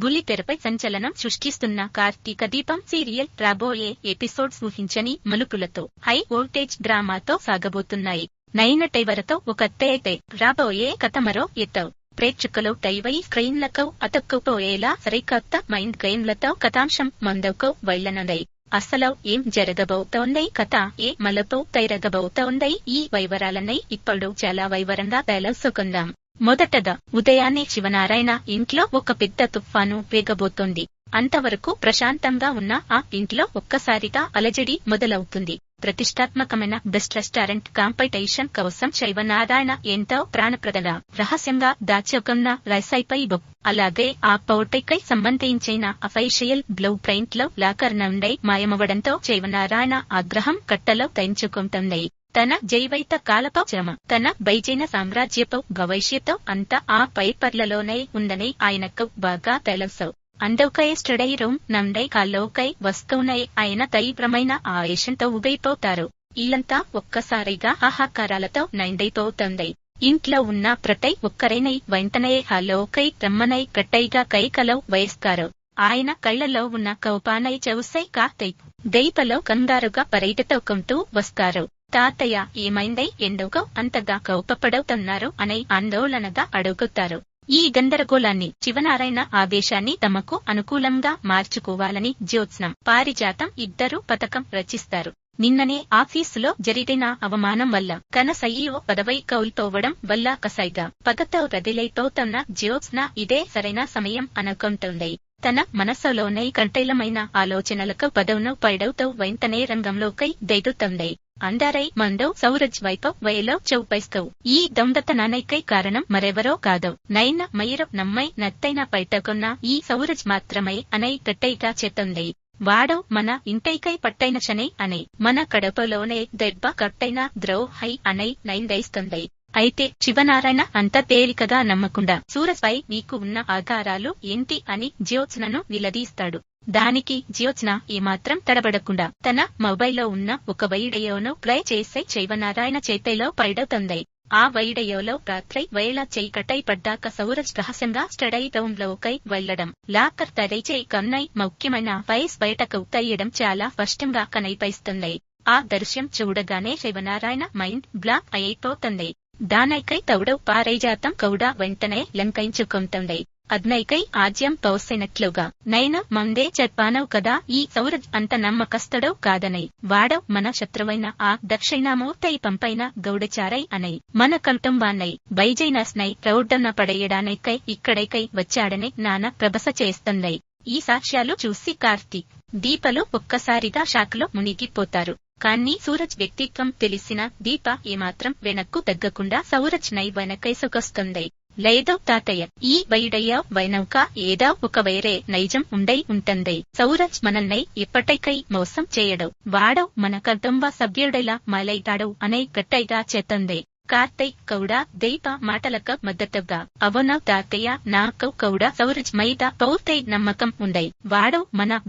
బుల్లితెరపై సంచలనం సృష్టిస్తున్న కార్తీక దీపం సీరియల్ రాబోయే ఎపిసోడ్స్ ఊహించని మలుపులతో హై వోల్టేజ్ డ్రామాతో సాగబోతున్నాయి. నైనటైవరతో ఒక ఎత్తైతే రాబోయే కథ మరో ఎత్తు. ప్రేక్షకులు టైవై స్క్రీన్లకు అతుక్కుపోయేలా సరికొత్త మైండ్ గేమ్లతో కథాంశం ముందుకు వెళ్లనుంది. అసలు ఏం జరగబోతోంది, కథ ఏ మలుపు తిరగబోతోంది, ఈ వివరాలన్నీ ఇప్పుడు చాలా వివరంగా తెలుసుకుందాం. మొదటగా ఉదయాన్నే శివనారాయణ ఇంట్లో ఒక పెద్ద తుఫాను రేగబోతోంది. అంతవరకు ప్రశాంతంగా ఉన్న ఆ ఇంట్లో ఒక్కసారిగా అలజడి మొదలవుతుంది. ప్రతిష్టాత్మకమైన బెస్ట్ రెస్టారెంట్ కాంపిటీషన్ కోసం శివనారాయణ ఎంతో ప్రాణప్రదగా రహస్యంగా దాచుకున్న రెసిపీ బుక్, అలాగే ఆ పోటీకి సంబంధించిన అఫీషియల్ బ్లూ ప్రింట్ లో లాకర్ నుండి మాయమవడంతో శివనారాయణ ఆగ్రహం కట్టలో తెంచుకుంటుంది. తన జీవిత కాలపు శ్రమ, తన బైజైన సామ్రాజ్యపు భవిష్యత్తు అంతా ఆ పేపర్లలోనే ఉందని ఆయనకు బాగా తెలుసు. అందుకే స్టడీ రూమ్ నుండి కాల్లోకి వస్తూనే ఆయన తీవ్రమైన ఆవేశంతో ఊగిపోతారు. ఇల్లంతా ఒక్కసారిగా ఆహాకారాలతో నిండిపోతుంది. ఇంట్లో ఉన్న ప్రతి ఒక్కరిని వెంటనే హాల్లోకి రమ్మని గట్టిగా కైకలు వేస్తారు. ఆయన కళ్లలో ఉన్న కోపాన్ని చూసి కార్తీక్ దీపలో కంగారుగా పరిగెత్తుకుంటూ వస్తారు. తాతయ్య, ఏమైంది, ఎందుకు అంతగా కోపపడుతున్నారు అని ఆందోళనగా అడుగుతారు. ఈ గందరగోళాన్ని, శివనారాయణ ఆవేశాన్ని తమకు అనుకూలంగా మార్చుకోవాలని జ్యోత్స్నం, పారిజాతం ఇద్దరు పథకం రచిస్తారు. నిన్ననే ఆఫీసులో జరిగిన అవమానం వల్ల తన సీఈఓ పదవి కోల్పోవడం వల్ల కసాయిగా పగతో రదిలైపోతున్న జ్యోత్స్న ఇదే సరైన సమయం అనుకుంటుంది. తన మనసులోనే కంటైలమైన ఆలోచనలకు పదవును పడవుతూ వెంటనే రంగంలోకి దిగుతుంది. అందరై ముందు సౌరజ్ వైపు వేలో చూపిస్తూ, ఈ దొంగతనానికి కారణం మరెవరో కాదు, నైనా మీరు నమ్మై నత్తైన పెట్టుకున్న ఈ సౌరజ్ మాత్రమే అని గట్టిగా చెప్తుంది. వాడు మన ఇంటికై పట్టైన శని అని, మన కడుపులోనే దెబ్బ కట్టైన ద్రోహి అని నిర్ణయిస్తుంది. అయితే శివనారాయణ అంత తేలికగా నమ్మకుండా సూరజ్ పై నీకు ఉన్న ఆధారాలు ఏంటి అని జ్యోత్స్నను నిలదీస్తాడు. దానికి జ్యోత్స్న ఏమాత్రం తడబడకుండా తన మొబైల్లో ఉన్న ఒక వీడియోను ప్లే చేసి శివనారాయణ చేతిలో పడుతుంది. ఆ వీడియోలో రాత్రి వేళ చీకటై పడ్డాక సౌరజ్ రహస్యంగా స్టడీ రూమ్ లోకి వెళ్లడం, లాకర్ తెరిచి కొన్ని ముఖ్యమైన ఫైల్స్ బయటకు తీయడం చాలా స్పష్టంగా కనిపిస్తుంది. ఆ దృశ్యం చూడగానే శివనారాయణ మైండ్ బ్లాక్ అయిపోతుంది. దానికి తోడు పారిజాతం కూడా వెంటనే లంకించుకుంటుంది. అగ్నికి ఆజ్యం పోసినట్లుగా, నేను ముందే చెప్పాను కదా, ఈ సౌరజ్ అంత నమ్మకస్తుడు కాదని, వాడు మన శత్రువైన ఆ దక్షిణామూర్తి పంపైన గూఢచారి అని, మన కుటుంబాన్ని బైజైనస్ నై రోడ్డున పడేయడానికి ఇక్కడికి వచ్చాడని నాన్న ప్రభస చేస్తుంది. ఈ సాక్ష్యాలు చూసి కార్తీక్, దీపలు ఒక్కసారిగా షాక్లో మునిగిపోతారు. కానీ సూరజ్ వ్యక్తిత్వం తెలిసిన దీప ఏమాత్రం వెనక్కు తగ్గకుండా సౌరజ్ నై వెనకేసుకొస్తుంది. లేదు తాతయ్య, ఈ వీడియో వెనుక ఏదో ఒక వేరే నైజం ఉండి ఉంటుంది. సౌరజ్ మనల్ని ఎప్పటికీ మోసం చేయడు, వాడు మన కుటుంబ సభ్యుడిలా మాలైతాడు అని గట్టిగా చెప్తుంది. కార్తీక్ కూడా దీప మాటలకు మద్దతుగా, అవును తాతయ్య, నాకు కూడా సౌరజ్ మీద పూర్తి నమ్మకం ఉంది, వాడు మన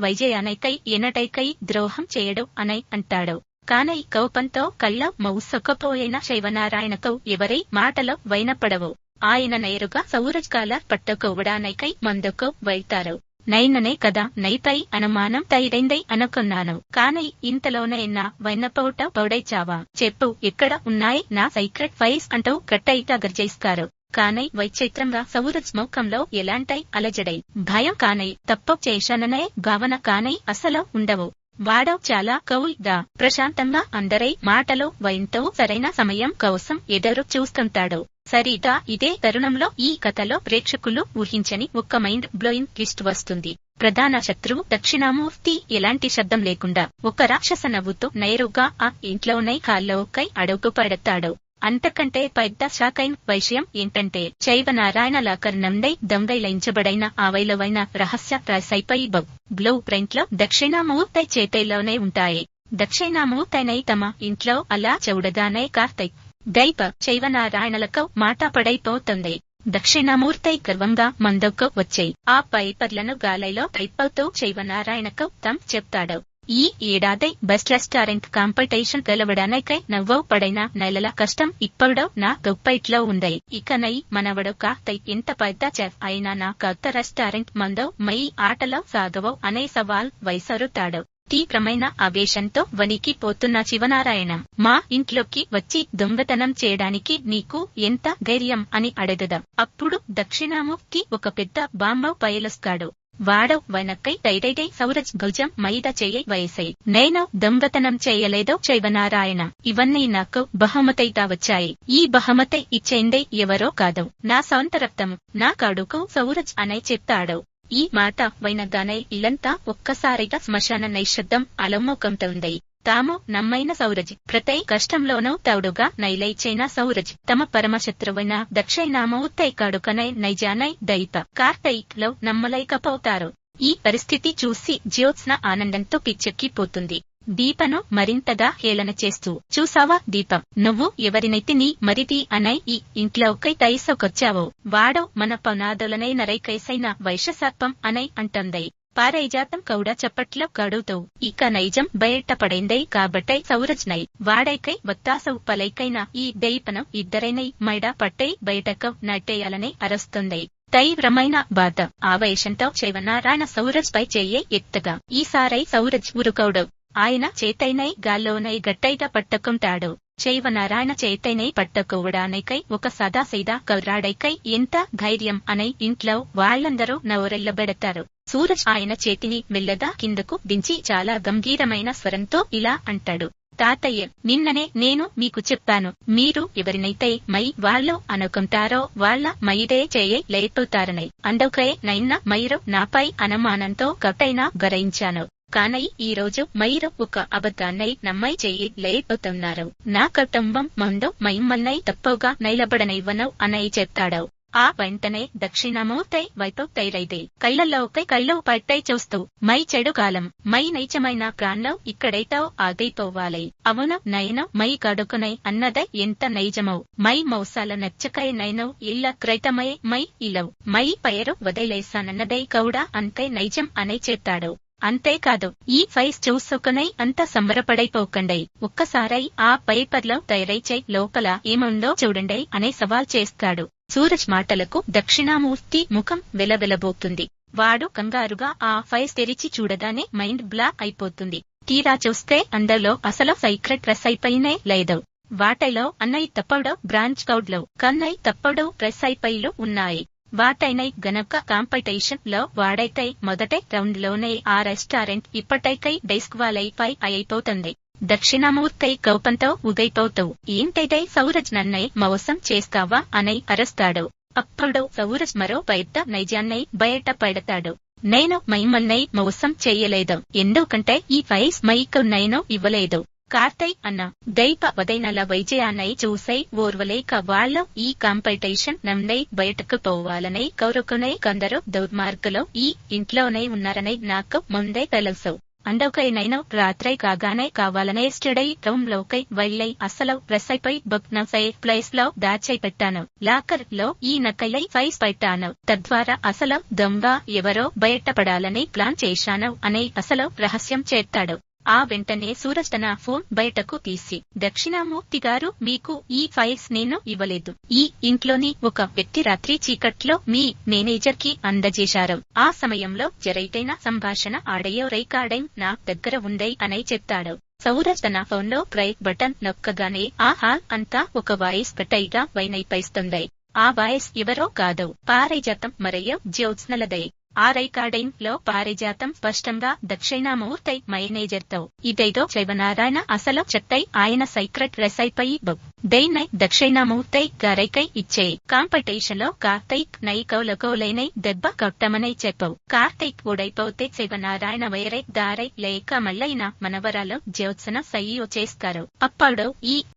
విజయానికి ఎన్నటికీ ద్రోహం చేయడు అని అంటాడు. కానీ కోపంతో కళ్ళ మూసుకుపోయిన శివనారాయణకు ఎవరి మాటలు వినపడవు. ఆయన నేరుగా సౌరజ్ కాలర్ పట్టుకోవడానికి ముందుకు వెళ్తారు. నైననే కదా నీపై అనుమానం తీరింది అనుకున్నాను, కానీ ఇంతలోనే నా వెన్నపోట పొడిచావా, చెప్పు ఎక్కడ ఉన్నాయి నా సీక్రెట్ ఫైల్స్ అంటూ గట్టిగా గర్జిస్తారు. కానీ విచిత్రంగా సౌరజ్ ముఖంలో ఎలాంటి అలజడి, భయం కానీ తప్పు చేశాననే భావన కానీ అసలు ఉండవు. వాడు చాలా కూల్ గా ప్రశాంతంగా అందరి మాటలు వింటూ సరైన సమయం కోసం ఎదురు చూస్తుంటాడు. సరిగా ఇదే తరుణంలో ఈ కథలో ప్రేక్షకులు ఊహించని ఒక మైండ్ బ్లోయింగ్ ట్విస్ట్ వస్తుంది. ప్రధాన శత్రువు దక్షిణామూర్తి ఎలాంటి శబ్దం లేకుండా ఒక రాక్షస నవ్వుతో నేరుగా ఆ ఇంట్లోనే హాల్లోకి అడుగు పెడతాడు. అంతకంటే పెద్ద షాకైన విషయం ఏంటంటే, శివనారాయణ లాకర్ నుండి దొంగిలించబడిన ఆ విలువైన రహస్య రెసిపీ బుక్, బ్లూ ప్రింట్ లో దక్షిణామూర్తి చేతిలోనే ఉంటాయి. దక్షిణామూర్తిని తమ ఇంట్లో అలా చూడగానే కార్తీక్, దీప, శివనారాయణలకు మాట పడైపోతుంది. దక్షిణామూర్తి గర్వంగా ముందుకు వచ్చి ఆ పేపర్లను గాలిలో తిప్పుతూ శివనారాయణకు చెప్తాడు. ఈ ఏడాది బెస్ట్ రెస్టారెంట్ కాంపిటీషన్ గెలవడానికై నవ్వు పడిన నెలల కష్టం ఇప్పుడు నా గొప్పైట్లో ఉంది. ఇకనై మనవడు కార్తీక్ ఎంత పెద్ద చెఫ్ అయినా నా కొత్త రెస్టారెంట్ ముందు మై ఆటలో సాగవు అనే సవాల్ విసురుతాడు. తీవ్రమైన ఆవేశంతో వణికిపోతున్న శివనారాయణం మా ఇంట్లోకి వచ్చి దొంగతనం చేయడానికి నీకు ఎంత ధైర్యం అని అడగదాం. అప్పుడు దక్షిణామూర్తి ఒక పెద్ద బాంబు పైలుస్తాడు. వాడు వెనక్కై టైటై సౌరజ్ భుజం మీద చెయ్యి వేసాయి. నేను దొంగతనం చేయలేదో శివనారాయణ, ఇవన్నీ నాకు బహుమతిగా వచ్చాయి. ఈ బహుమతి ఇచ్చేందే ఎవరో కాదు, నా సొంత రక్తం, నా కొడుకు సౌరజ్ అనే చెప్తాడు. ఈ మాట వినగానే ఇల్లంతా ఒక్కసారిగా శ్మశాన నిశ్శబ్దం అలముకుంటుంది. తాము నమ్మైన సౌరజ్, ప్రతి కష్టంలోనూ తోడుగా నిలిచిన సౌరజ్, తమ పరమశత్రువైన దక్షిణామూర్తి కొడుకనే నిజాన్ని దైత కార్తీక్ లో నమ్మలేకపోతారు. ఈ పరిస్థితి చూసి జ్యోత్స్న ఆనందంతో పిచ్చెక్కిపోతుంది. దీపను మరింతగా హేళన చేస్తూ, చూసావా దీపం, నువ్వు ఎవరినైతే నీ మరిది అనే ఈ ఇంట్లోకి తీసుకొచ్చావో వాడు మన పునాదులనే నరైకేసైన వైశ్యసర్పం అని అంటుంది. పారిజాతం కూడా చప్పట్లో కడుతూ, ఇక నైజం బయటపడింది కాబట్టి సౌరజ్ నై వాడైకై వత్తాసు పలైకైన ఈ దీపను ఇద్దరైనై మెడ పట్టి బయటకు నట్టేయాలని అరుస్తుంది. తీవ్రమైన బాధ ఆవేశంతో శివనారాయణ సౌరజ్ పై చెయ్యి ఎత్తగా ఈసారి సౌరజ్ ఊరుకోడు. ఆయన చేతైనై గాల్లోనై గట్టిగా పట్టుకుంటాడు. శివనారాయణ చేతైనై పట్టుకోవడానికై ఒక సదాసీదా కుర్రాడైకై ఎంత ధైర్యం అని ఇంట్లో వాళ్ళందరూ నోరెళ్లబెడతారు. సూరజ్ ఆయన చేతిని మెల్లగా కిందకు దించి చాలా గంభీరమైన స్వరంతో ఇలా అంటాడు. తాతయ్య, నిన్ననే నేను మీకు చెప్పాను, మీరు ఎవరినైతే మై వాళ్ళు అనుకుంటారో వాళ్ళ మైదే చేయి లేపుతారని. అందుకే నైన్న మీరు నాపై అనుమానంతో కట్టైనా గ్రహించాను. కానీ ఈ రోజు మీరు ఒక అబద్ధాన్ని నమ్మై చెయ్యి లేపుతున్నారు. నా కుటుంబం ముందు మిమ్మల్ని తప్పుగా నిలబడనివ్వను అని చెప్తాడు. ఆ వెంటనే దక్షిణామూర్తి వైపు తైరైది. కళ్ళలోకి కళ్ళు పట్టై చూస్తూ, మై చెడు కాలం, మై నీచమైన ప్రాణం ఇక్కడైతో ఆగిపోవాలి. అవును, నేను మై కడుకునై అన్నదే ఎంత నైజమో, మై మోసాల నచ్చకై నేను ఇళ్ల క్రితమై మై ఇలవ్ మై పేరు వదిలేశానన్నదే కూడా అంతే నైజం అని చెప్తాడు. అంతేకాదు, ఈ ఫైస్ చూసుకుని అంత సంబరపడైపోకండి. ఒక్కసారి ఆ పేపర్లో తయారైచే లోపల ఏముందో చూడండి అనే సవాల్ చేస్తాడు. సూరజ్ మాటలకు దక్షిణామూర్తి ముఖం వెలవెలబోతుంది. వాడు కంగారుగా ఆ ఫైస్ తెరిచి చూడగానే మైండ్ బ్లాక్ అయిపోతుంది. తీరా చూస్తే అందులో అసలు సీక్రెట్ రెసిపీనే లేదు. వాటిలో అన్నై తప్పుడు బ్రాంచ్ కోడ్లు, కన్నై తప్పుడు రెసిపీలు ఉన్నాయి. వాటైనై గనక కాంపిటీషన్ లో వాడైతే మొదటి రౌండ్ లోనే ఆ రెస్టారెంట్ ఇప్పటికై డిస్క్వాలిఫై అయిపోతుంది. దక్షిణామూర్తి కోపంతో ఊగైపోతూ, ఏంటైతే సౌరజ్ నన్నే మోసం చేస్తావా అని అరుస్తాడు. అప్పుడు సౌరజ్ మరో పెద్ద నిజాన్ని బయట పెడతాడు. నేను మిమ్మల్ని మోసం చేయలేదు, ఎందుకంటే ఈ ఫైస్ మైకు నేను ఇవ్వలేదు. కార్తీక్ అన్న దైవ వదైనల విజయాన్ని చూసే ఓర్వలేక వాళ్ళు ఈ కాంపిటీషన్ నుండి బయటకు పోవాలని కోరుకునే కొందరు దుర్మార్గులు ఈ ఇంట్లోనే ఉన్నారని నాకు ముందే తెలుసు. అందుకే నేను రాత్రి కాగానే కావాలనే స్టడీ రూమ్ లోకి వెళ్లి అసలు రెసిపీ బుక్ ను సేఫ్ ప్లేస్ లో దాచి పెట్టాను. లాకర్ లో ఈ నకలై ఫైస్ పెట్టాను. తద్వారా అసలు దొంగ ఎవరో బయటపడాలని ప్లాన్ చేశాను అని అసలు రహస్యం చేస్తాడు. ఆ వెంటనే సూరజ్ తన ఫోన్ బయటకు తీసి, దక్షిణామూర్తి గారు, మీకు ఈ ఫైల్స్ నేను ఇవ్వలేదు. ఈ ఇంట్లోని ఒక వ్యక్తి రాత్రి చీకట్లో మీ మేనేజర్ కి అందజేశారు. ఆ సమయంలో జరిగిన సంభాషణ ఆడియో రికార్డింగ్ నా దగ్గర ఉంది అని చెప్తాడు. సూరజ్ తన ఫోన్ లో బ్రేక్ బటన్ నొక్కగానే ఆ హాల్ అంతా ఒక వాయిస్ గట్టిగా వినిపిస్తుంది. ఆ వాయిస్ ఎవరో కాదు, పారిజాతం మరియు జ్యోత్స్నలదే. ఆ రికార్డింగ్ లో పారిజాతం స్పష్టంగా దక్షిణామూర్తి మేనేజర్ తో, ఇదేదో శివనారాయణ అసలు చెత్తై ఆయన సీక్రెట్ రెసిపీ బుక్, దీన్ని దక్షిణామూర్తి గారికై ఇచ్చే. కాంపిటీషన్ లో కార్తీక్ నైకోలకోలేని దెబ్బ కొట్టమని చెప్పు. కార్తీక్ ఓడైపోతే శివనారాయణ వేరే దారి లేక మళ్ళైన మనవరాలు జ్యోత్సన సయ్యో చేస్తారు. అప్పుడు ఈ